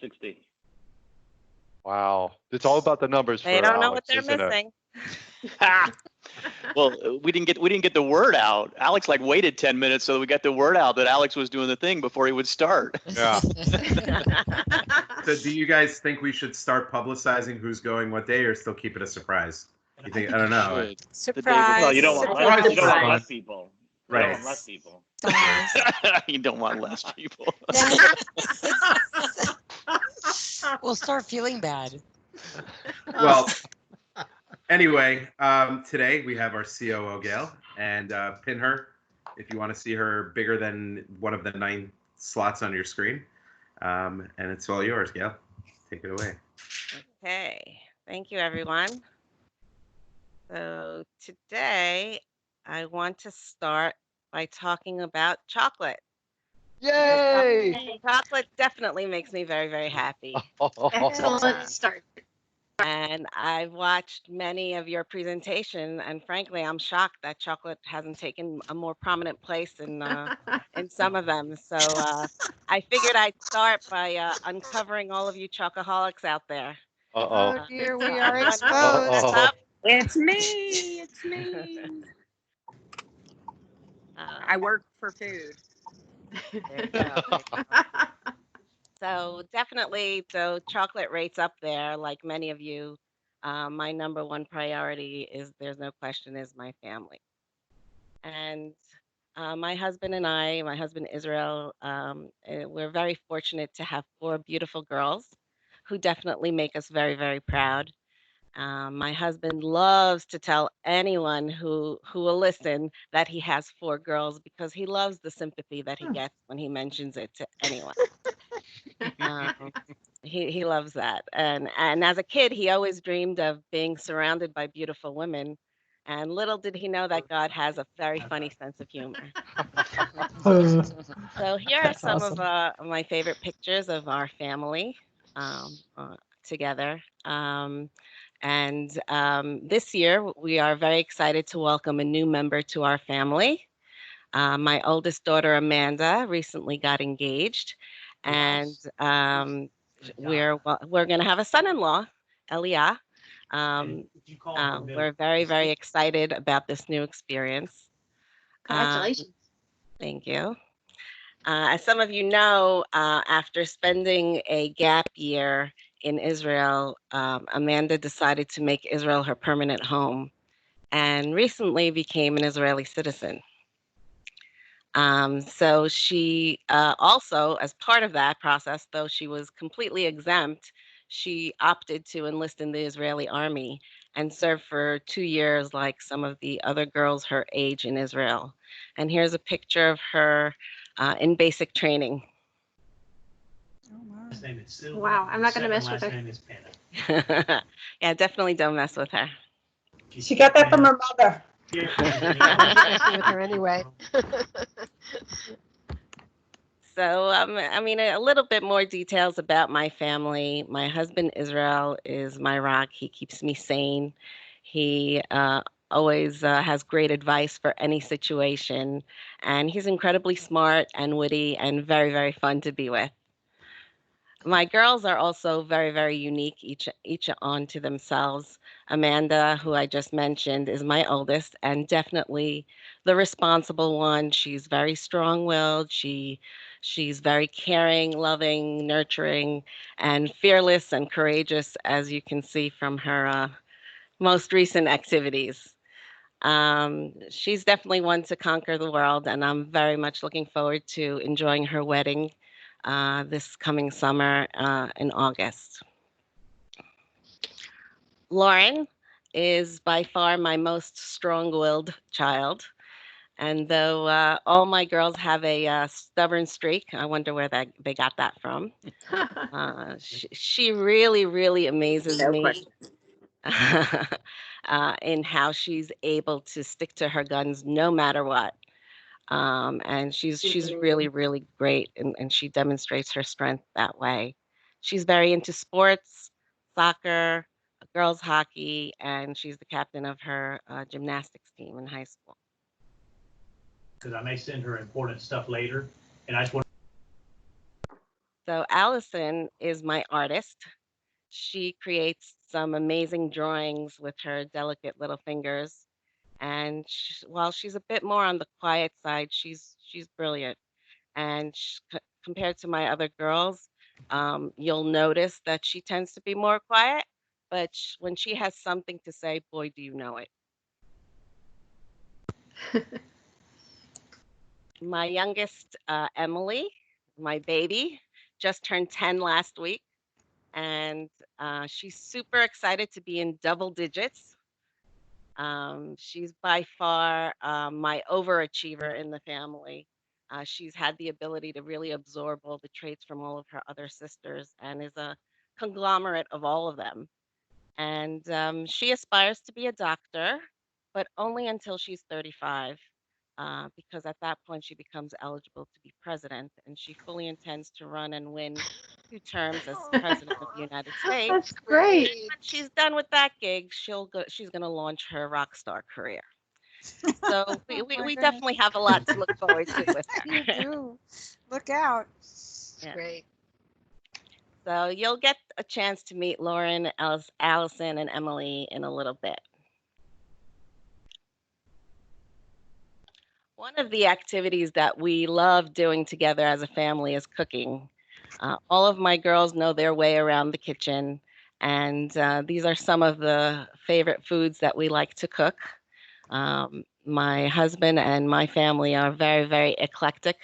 60. Wow. It's all about the numbers for They don't know what Alex, they're isn't it? missing. Well, we didn't get the word out. Alex waited 10 minutes so that we got the word out that Alex was doing the thing before he would start. Yeah. So do you guys think we should start publicizing who's going what day, or still keep it a surprise? You think? I don't know. Good. Surprise. Well, you don't want Surprise. less, you don't want Surprise. less people. You Right. don't want less people. You don't want less people. We'll start feeling bad. Well, anyway, today we have our COO Gail, and pin her if you want to see her bigger than one of the 9 slots on your screen. And it's all yours, Gail. Take it away. Okay, thank you, everyone. So today I want to start by talking about chocolate. Yay! Chocolate definitely makes me very, very happy. Excellent start. And I've watched many of your presentation, and frankly, I'm shocked that chocolate hasn't taken a more prominent place in some of them. So I figured I'd start by uncovering all of you chocoholics out there. Uh-oh. Oh dear, we are Anyone exposed. mess Uh-oh. up? It's me. It's me. I work for food. There you go. So definitely, though chocolate rates up there, like many of you, my number one priority is, there's no question, is my family. And my husband and I, my husband Israel, we're very fortunate to have 4 beautiful girls who definitely make us very, very proud. My husband loves to tell anyone who will listen that he has 4 girls, because he loves the sympathy that he gets when he mentions it to anyone. He loves that, and as a kid, he always dreamed of being surrounded by beautiful women, and little did he know that God has a very funny sense of humor. So here are That's some awesome. of my favorite pictures of our family together. This year, we are very excited to welcome a new member to our family. My oldest daughter, Amanda, recently got engaged, and we're going to have a son-in-law, Elia. We're very, very excited about this new experience. Congratulations. Thank you. As some of you know, after spending a gap year in Israel, Amanda decided to make Israel her permanent home, and recently became an Israeli citizen. So she also, as part of that process, though she was completely exempt, she opted to enlist in the Israeli army and serve for 2 years like some of the other girls her age in Israel. And here's a picture of her in basic training. Wow, I'm not going to mess with her. Yeah, definitely don't mess with her. She got that from her mother. With her anyway. So, I mean, a little bit more details about my family. My husband, Israel, is my rock. He keeps me sane. He always has great advice for any situation. And he's incredibly smart and witty and very, very fun to be with. My girls are also very, very unique, each onto themselves. Amanda, who I just mentioned, is my oldest and definitely the responsible one. She's very strong-willed. She's very caring, loving, nurturing, and fearless and courageous, as you can see from her most recent activities. She's definitely one to conquer the world, and I'm very much looking forward to enjoying her wedding this coming summer in August. Lauren is by far my most strong-willed child. And though all my girls have a stubborn streak, I wonder where they got that from. She really, really amazes No me question. in how she's able to stick to her guns no matter what. And she's really, really great, and she demonstrates her strength that way. She's very into sports, soccer, girls hockey, and she's the captain of her gymnastics team in high school. Because I may send her important stuff later, and I just want. So Allison is my artist. She creates some amazing drawings with her delicate little fingers. And while she's a bit more on the quiet side, she's brilliant. And compared to my other girls, you'll notice that she tends to be more quiet. But when she has something to say, boy, do you know it. My youngest, Emily, my baby, just turned 10 last week, and she's super excited to be in double digits. She's by far my overachiever in the family. She's had the ability to really absorb all the traits from all of her other sisters and is a conglomerate of all of them. And she aspires to be a doctor, but only until she's 35, because at that point she becomes eligible to be president, and she fully intends to run and win 2 terms as president of the United States. That's great. When she's done with that gig, she's going to launch her rock star career. So we Oh my we goodness. definitely have a lot to look forward to with You her. do. Look out. Yeah. Great. So you'll get a chance to meet Lauren, Allison, and Emily in a little bit. One of the activities that we love doing together as a family is cooking. All of my girls know their way around the kitchen, and these are some of the favorite foods that we like to cook. My husband and my family are very, very eclectic.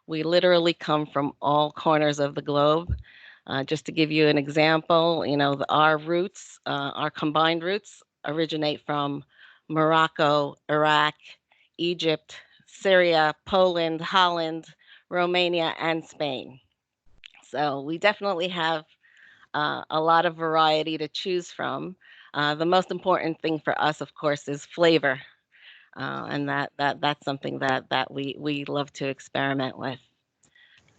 We literally come from all corners of the globe. Just to give you an example, our roots, our combined roots, originate from Morocco, Iraq, Egypt, Syria, Poland, Holland, Romania, and Spain. So we definitely have a lot of variety to choose from. The most important thing for us, of course, is flavor, and that's something that we love to experiment with.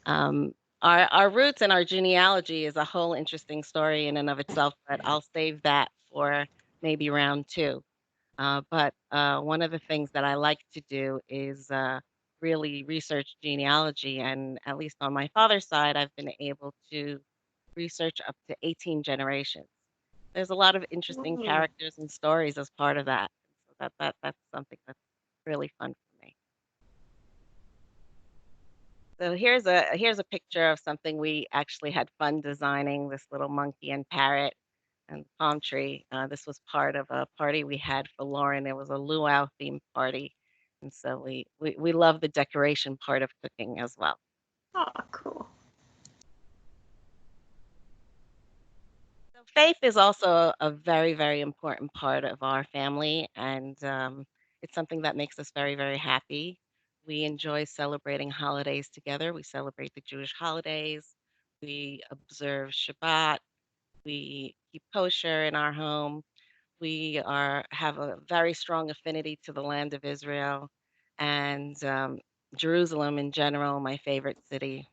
Um, our roots and our genealogy is a whole interesting story in and of itself, but I'll save that for maybe round two. But one of the things that I like to do is really research genealogy. And at least on my father's side, I've been able to research up to 18 generations. There's a lot of interesting Ooh. characters and stories as part of that. So that's something that's really fun for me. So here's a picture of something we actually had fun designing, this little monkey and parrot and palm tree. This was part of a party we had for Lauren. It was a luau themed party. And so we love the decoration part of cooking as well. Oh, cool. So faith is also a very, very important part of our family, and it's something that makes us very, very happy. We enjoy celebrating holidays together. We celebrate the Jewish holidays. We observe Shabbat. We keep kosher in our home. We have a very strong affinity to the land of Israel and Jerusalem in general, my favorite city.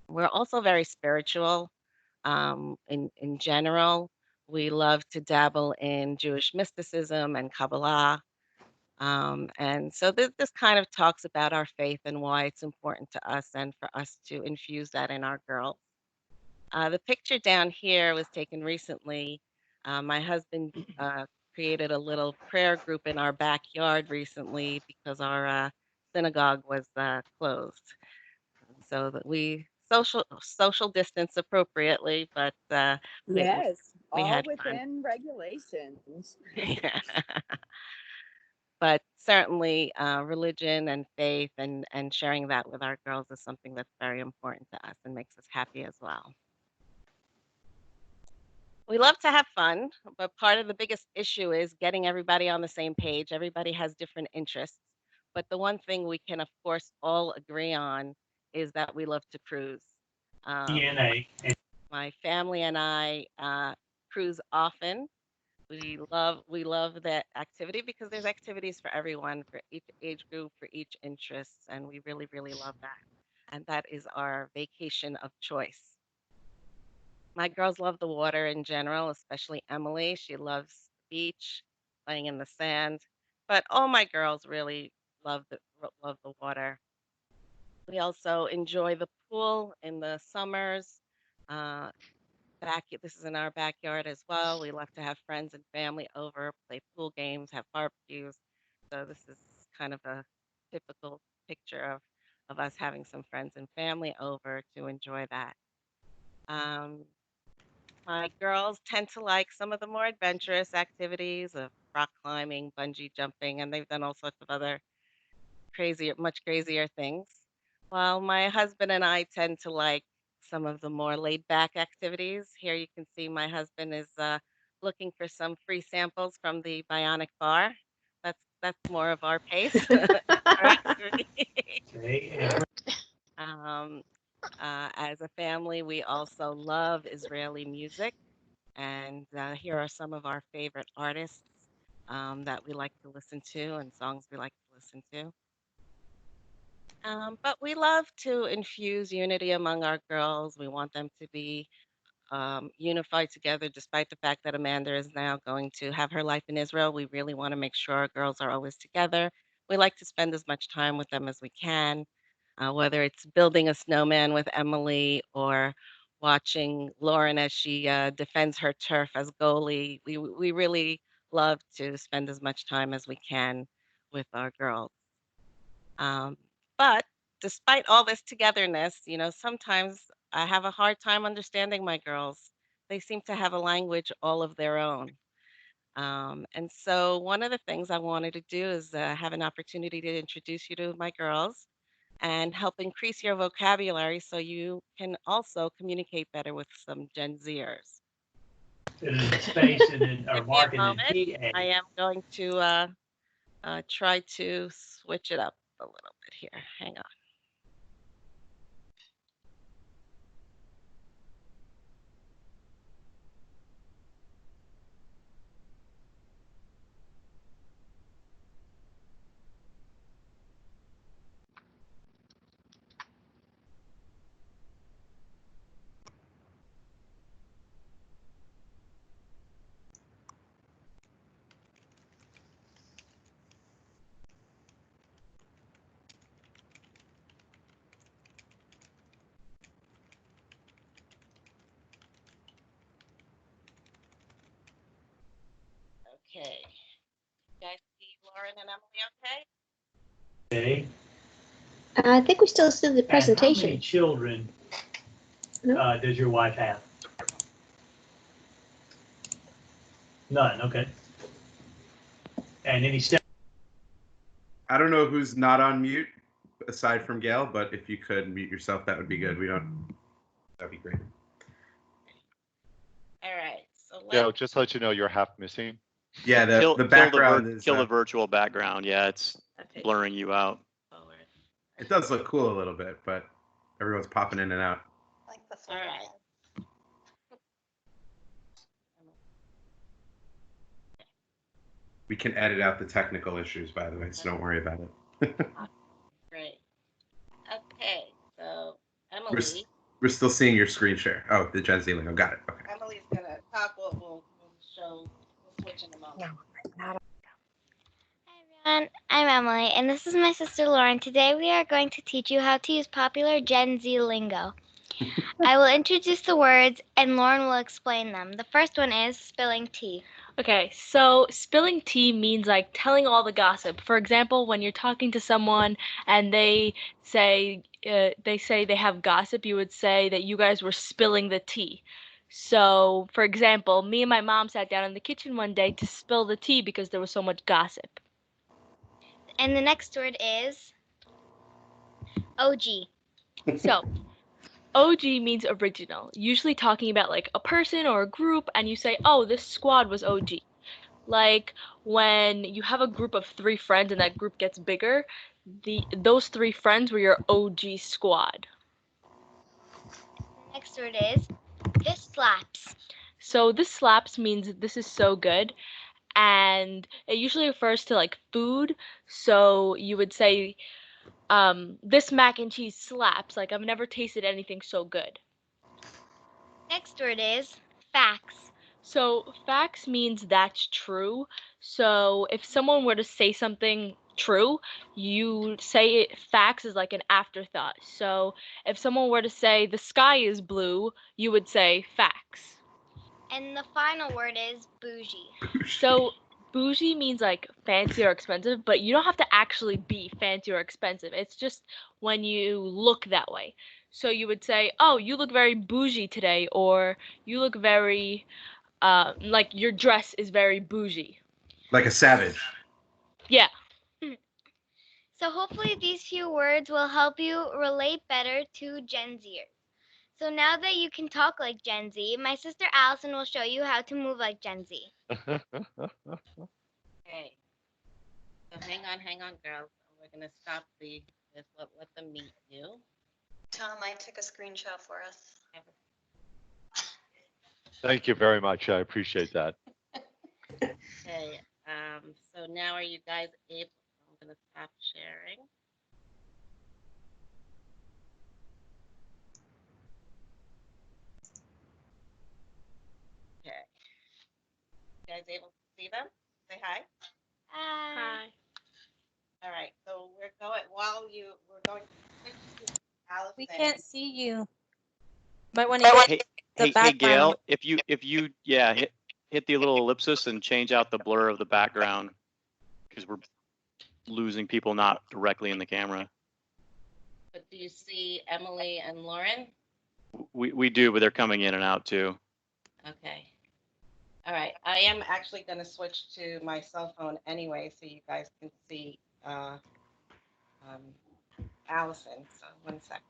We're also very spiritual. In general, we love to dabble in Jewish mysticism and Kabbalah. And so this kind of talks about our faith and why it's important to us and for us to infuse that in our girls. The picture down here was taken recently. My husband created a little prayer group in our backyard recently because our synagogue was closed. So that we social distance appropriately, but Yes, we all had fun. within regulations. But certainly, religion and faith and sharing that with our girls is something that's very important to us and makes us happy as well. We love to have fun, but part of the biggest issue is getting everybody on the same page. Everybody has different interests, but the one thing we can, of course, all agree on is that we love to cruise. DNA. My family and I cruise often. We love that activity because there's activities for everyone, for each age group, for each interest, and we really, really love that. And that is our vacation of choice. My girls love the water in general, especially Emily. She loves the beach, playing in the sand. But all my girls really love the water. We also enjoy the pool in the summers. Uh, this is in our backyard as well. We love to have friends and family over, play pool games, have barbecues. So this is kind of a typical picture of us having some friends and family over to enjoy that. Um, my girls tend to like some of the more adventurous activities of rock climbing, bungee jumping, and they've done all sorts of other much crazier things. While my husband and I tend to like some of the more laid back activities. Here you can see my husband is looking for some free samples from the Bionic Bar. That's more of our pace. Our activity. Um, as a family, we also love Israeli music, and here are some of our favorite artists that we like to listen to and songs we like to listen to. But we love to infuse unity among our girls. We want them to be unified together, despite the fact that Amanda is now going to have her life in Israel. We really want to make sure our girls are always together. We like to spend as much time with them as we can, whether it's building a snowman with Emily or watching Lauren as she defends her turf as goalie. We really love to spend as much time as we can with our girls. But despite all this togetherness, sometimes I have a hard time understanding my girls. They seem to have a language all of their own. And so one of the things I wanted to do is have an opportunity to introduce you to my girls and help increase your vocabulary so you can also communicate better with some Gen Zers. Space and then Give me a moment. I am going to try to switch it up a little bit here. Hang on. Okay. You guys see Lauren and Emily okay? Okay. I think we still see the And how many presentation. children No. does your wife have? None. Okay. And any step? I don't know who's not on mute aside from Gail, but if you could mute yourself, that would be good. That'd be great. All right. So Yeah, just to let you know, you're half missing. Yeah, the background is kill the virtual background. Yeah, it's okay, blurring you out. forward. it does look cool a little bit, but everyone's popping in and out. All right. We can edit out the technical issues, by the way, so don't worry about it. Great. Okay. So Emily. We're still seeing your screen share. Oh, the Gen Z lingo. Got it. Okay. Emily's gonna talk. We'll switch in a moment. Hi everyone, I'm Emily, and this is my sister Lauren. Today we are going to teach you how to use popular Gen Z lingo. I will introduce the words, and Lauren will explain them. The first one is spilling tea. Okay, so spilling tea means like telling all the gossip. For example, when you're talking to someone and they say they have gossip, you would say that you guys were spilling the tea. So, for example, me and my mom sat down in the kitchen one day to spill the tea because there was so much gossip. And the next word is OG. So, OG means original, usually talking about like a person or a group, and you say, oh, this squad was OG. Like when you have a group of 3 friends and that group gets bigger, those 3 friends were your OG squad. The next word is this slaps. So this slaps means this is so good, and it usually refers to like food. So you would say, this mac and cheese slaps. Like I've never tasted anything so good. Next word is facts. So facts means that's true. So if someone were to say something true, you say it, facts is like an afterthought. So if someone were to say the sky is blue, you would say facts. And the final word is bougie. So bougie means like fancy or expensive, but you don't have to actually be fancy or expensive. It's just when you look that way. So you would say, "Oh, you look very bougie today," or "You look very like your dress is very bougie." Like a savage. Yeah. So hopefully these few words will help you relate better to Gen Zers. So now that you can talk like Gen Z, my sister Allison will show you how to move like Gen Z. Okay. So hang on, girls. We're gonna stop this. Let them meet you. Tom, I took a screenshot for us. Thank you very much. I appreciate that. Okay. So now are you guys able? I'm gonna stop sharing. Okay. You guys able to see them? Say hi. Hi. All right. So we're going to switch to Allison. We can't see you. Might want to Hey, the hey, background. Gail, if you hit the little ellipsis and change out the blur of the background, because we're losing people not directly in the camera. But do you see Emily and Lauren? We do, but they're coming in and out too. Okay. All right. I am actually going to switch to my cell phone anyway, so you guys can see Allison. So 1 second.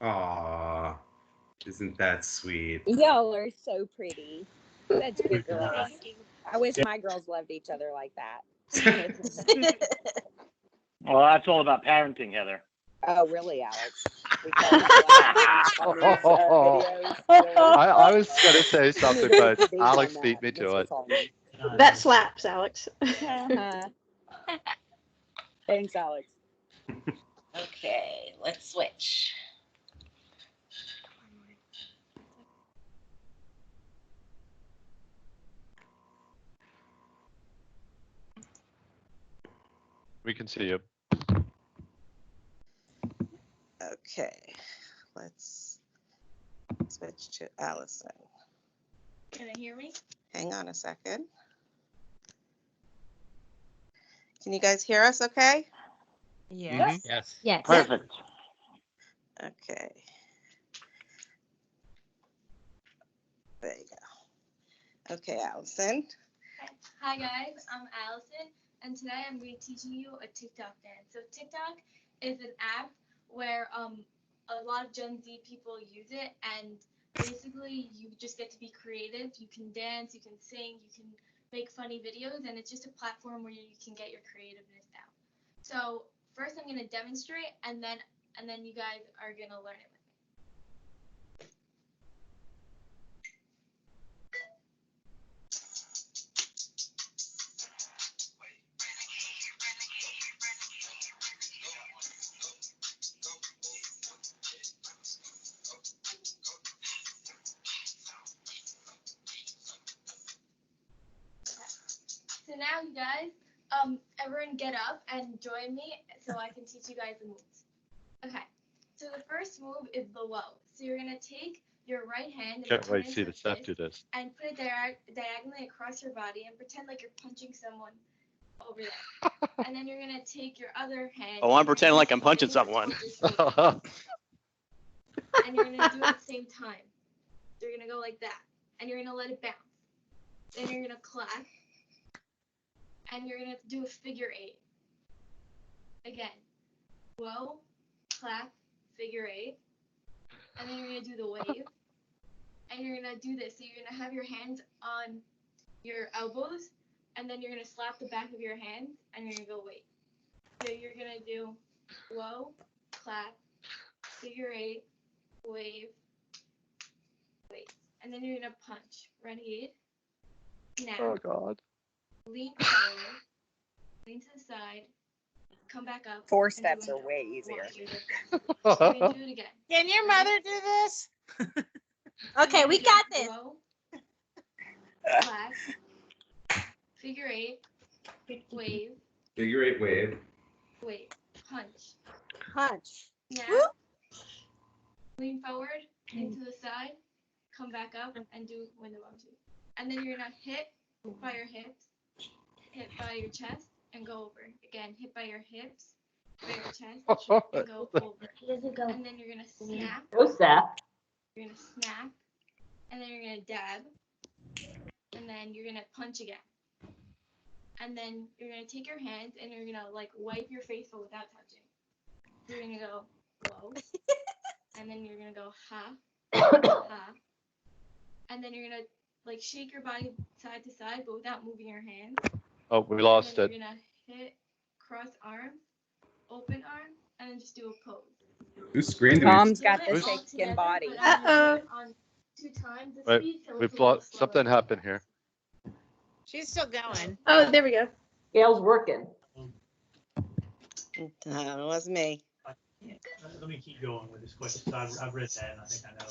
Aw, isn't that sweet? Y'all are so pretty. Such good girls. I wish my girls loved each other like that. Well, that's all about parenting, Heather. Oh, really, Alex? I was going to say something, but Alex beat me to it. That slaps, Alex. Thanks, Alex. Okay, let's switch. We can see you. Okay, let's switch to Allison. Can I hear me? Hang on a second. Can you guys hear us okay? Yes. Yes. Yes. Perfect. Okay. There you go. Okay, Allison. Hi guys, I'm Allison, and today I'm going to be teaching you a TikTok dance. So TikTok is an app where a lot of Gen Z people use it, and basically you just get to be creative. You can dance, you can sing, you can make funny videos, and it's just a platform where you can get your creativeness out. So first I'm going to demonstrate, and then you guys are going to learn it with me. So now you guys, everyone get up and join me so I can teach you guys the moves. Okay, so the first move is the low. So you're gonna take your right hand Can't wait to see the step do this. and put it diagonally across your body and pretend like you're punching someone over there. And then you're gonna take your other hand. Oh, I'm pretending like I'm punching someone. And you're gonna do it at the same time. So you're gonna go like that, and you're gonna let it bounce. Then you're gonna clap. And you're gonna do a figure 8. Again, low, clap, figure 8. And then you're gonna do the wave. And you're gonna do this. So you're gonna have your hands on your elbows, and then you're gonna slap the back of your hands, and you're gonna go wave. So you're gonna do low, clap, figure 8, wave, wave. And then you're gonna punch. Ready? Now. Oh God. Lean forward, lean to the side, come back up. 4 steps are way easier. We're gonna do it again. Can your mother do this? Okay, we got this. Low, clap, figure 8, wave, Figure 8 wave. Wait. Punch. Punch. Snap. Lean forward into the side. Come back up and do window bounce. And then you're gonna hit by your hips, hit by your chest, and go over. Again, hit by your hips, by your chest, and go over. And then you're gonna snap. Go, Seth. You're gonna snap, and then you're gonna dab, and then you're gonna punch again. And then you're gonna take your hands and you're gonna like wipe your face but without touching. You're gonna go whoa, and then you're gonna go ha, ha, and then you're gonna like shake your body side to side but without moving your hands. Oh, we lost And it. then you're gonna hit cross arm, open arm, and then just do a pose. Whose screen do we? Tom's got Do the it all shaking together, body. but I'm gonna do it on 2 times the Wait, speed, so we've it's a little lost, slower. something happened here. She's still going. Oh, there we go. Gail's working. It was me. Let me keep going with this question. So I've read that and I think I know.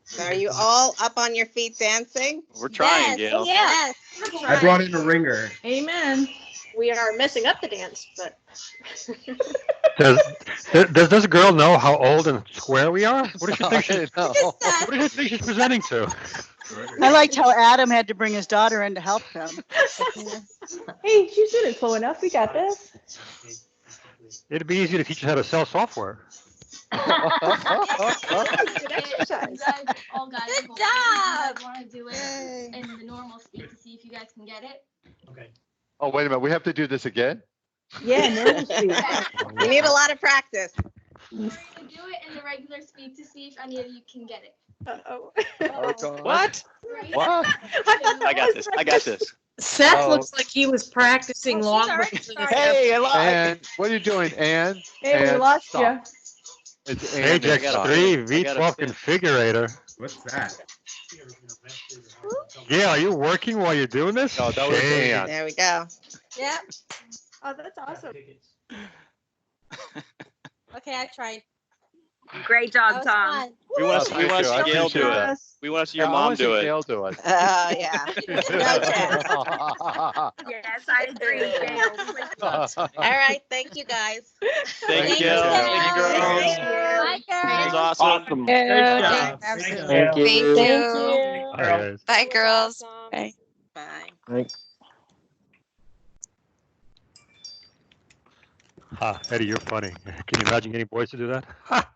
So are you all up on your feet dancing? We're trying, Gail. Yes. I brought in a ringer. Amen. We are messing up the dance, but. Does this girl know how old and square we are? What does she think? I know. What does she think she's presenting to? I liked how Adam had to bring his daughter in to help him. Hey, she's doing it slow enough. We got this. It'd be easy to teach you how to sell software. Good exercise. All guys, Good go. job. I want to do it in the normal speed to see if you guys can get it. Okay. Oh, wait a minute. We have to do this again? Yeah, normal speed. You need a lot of practice. We're gonna do it in the regular speed to see if any of you can get it. Uh-oh. Oh, God. What? Right? What? I got this. I got this. Seth Oh. looks like he was practicing Oh, she's long already before. started. Hey, alive. And what are you doing, Ann? Hey, we And lost stop. you. It's Ann. and Ajax stop. 3 I gotta V12 fit. configurator. What's that? Yeah, are you working while you're doing this? No, that was Hey. Ann. There we go. Yep. Oh, that's awesome. Okay, I tried. Great That job, was Tom. fun. We want Oh, to thank see you. I Gail appreciate do it. that. We want to see Yeah, your I mom wanna see do it. Gail do it. Oh, yeah. No chance. Yes, I agree, Gail. All right. Thank you, guys. Thank you, you, Gail. Gail. Thank you, girls. Thank you. Bye, That guys. was awesome. Awesome. Great job. Absolutely. Thank you. Thank you. Hi, guys. Bye, girls. Bye. Bye. Ha, Eddie, you're funny. Can you imagine getting boys to do that? Ha!